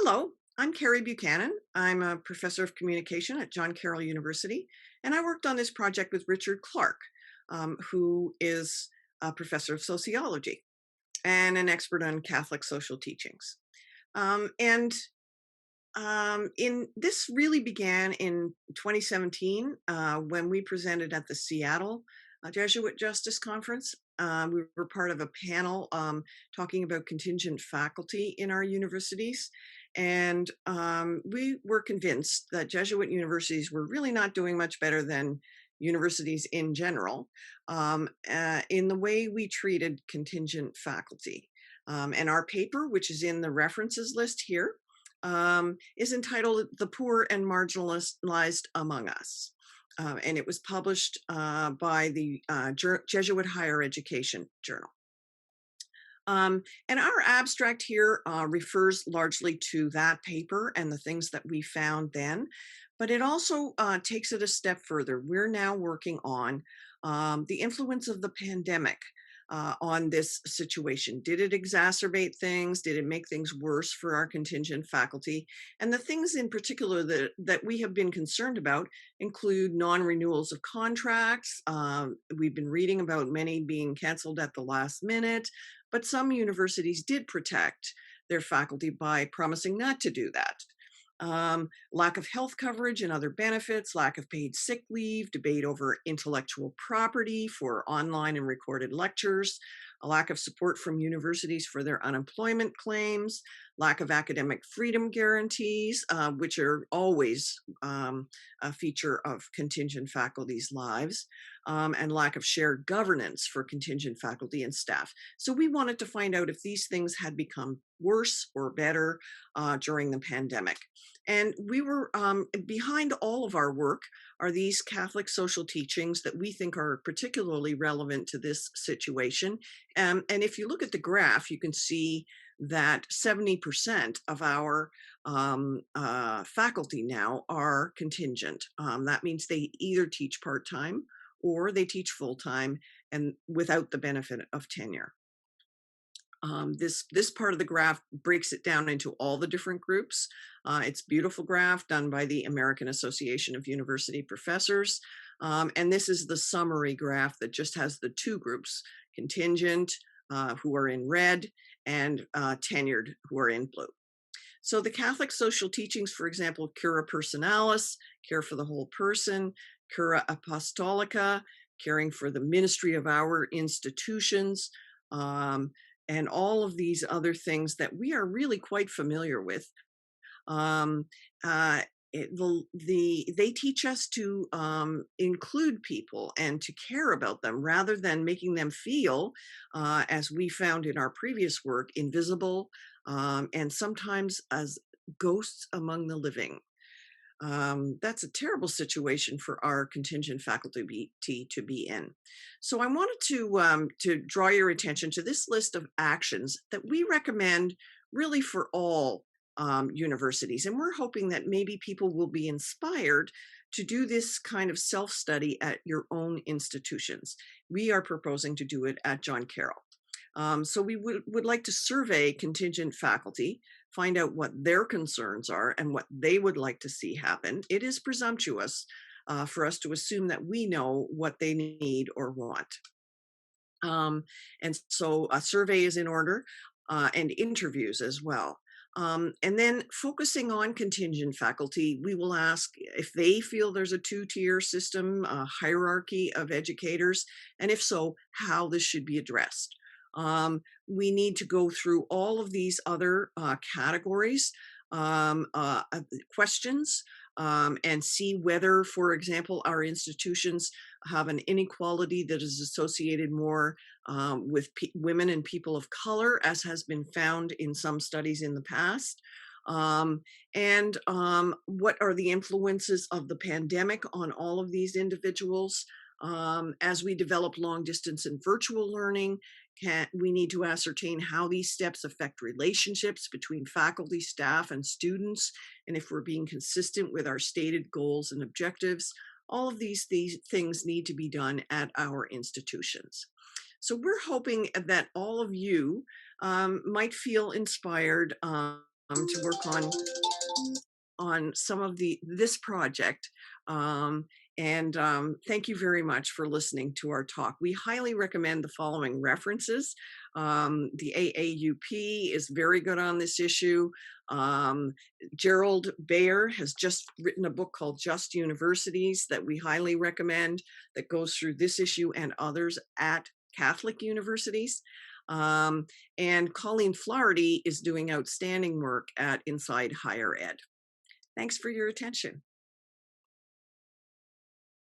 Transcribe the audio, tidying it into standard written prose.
Hello, I'm Carrie Buchanan. I'm a professor of communication at Carroll University, and I worked on this project with Richard Clark, who is a professor of sociology and an expert on Catholic social teachings. And in this really began in 2017 when we presented at the Seattle Jesuit Justice Conference. We were part of a panel talking about contingent faculty in our universities. And we were convinced that Jesuit universities were really not doing much better than universities in general in the way we treated contingent faculty. And our paper, which is in the references list here, is entitled The Poor and Marginalized Among Us. And it was published by the Jesuit Higher Education Journal. And our abstract here refers largely to that paper and the things that we found then, but it also takes it a step further. We're now working on the influence of the pandemic on this situation. Did it exacerbate things? Did it make things worse for our contingent faculty? And the things in particular that we have been concerned about include non-renewals of contracts. We've been reading about many being canceled at the last minute, but some universities did protect their faculty by promising not to do that. Lack of health coverage and other benefits, lack of paid sick leave, debate over intellectual property for online and recorded lectures, a lack of support from universities for their unemployment claims, lack of academic freedom guarantees, which are always a feature of contingent faculty's lives, and lack of shared governance for contingent faculty and staff. So we wanted to find out if these things had become worse or better during the pandemic. And we were behind all of our work are these Catholic social teachings that we think are particularly relevant to this situation. And if you look at the graph, you can see that 70% of our faculty now are contingent. That means they either teach part-time or they teach full-time and without the benefit of tenure. This part of the graph breaks it down into all the different groups. It's a beautiful graph done by the American Association of University Professors. And this is the summary graph that just has the two groups, contingent, who are in red, and tenured, who are in blue. So the Catholic social teachings, for example, cura personalis, care for the whole person, cura apostolica, caring for the ministry of our institutions, and all of these other things that we are really quite familiar with. Um, they teach us to include people and to care about them rather than making them feel, as we found in our previous work, invisible and sometimes as ghosts among the living. That's a terrible situation for our contingent faculty to be in. So I wanted to draw your attention to this list of actions that we recommend really for all universities. And we're hoping that maybe people will be inspired to do this kind of self-study at your own institutions. We are proposing to do it at John Carroll. So we would like to survey contingent faculty, find out what their concerns are and what they would like to see happen. It is presumptuous for us to assume that we know what they need or want. And so a survey is in order and interviews as well. And then focusing on contingent faculty, we will ask if they feel there's a two-tier system, a hierarchy of educators, and if so, how this should be addressed. We need to go through all of these other categories, questions, and see whether, for example, our institutions have an inequality that is associated more with women and people of color, as has been found in some studies in the past. And what are the influences of the pandemic on all of these individuals? As we develop long distance and virtual learning, we need to ascertain how these steps affect relationships between faculty, staff, and students, and if we're being consistent with our stated goals and objectives. All of these things need to be done at our institutions. So we're hoping that all of you might feel inspired to work on some of this project. Thank you very much for listening to our talk. We highly recommend the following references. The AAUP is very good on this issue. Gerald Bayer has just written a book called Just Universities that we highly recommend, that goes through this issue and others at Catholic universities. And Colleen Flaherty is doing outstanding work at Inside Higher Ed. Thanks for your attention.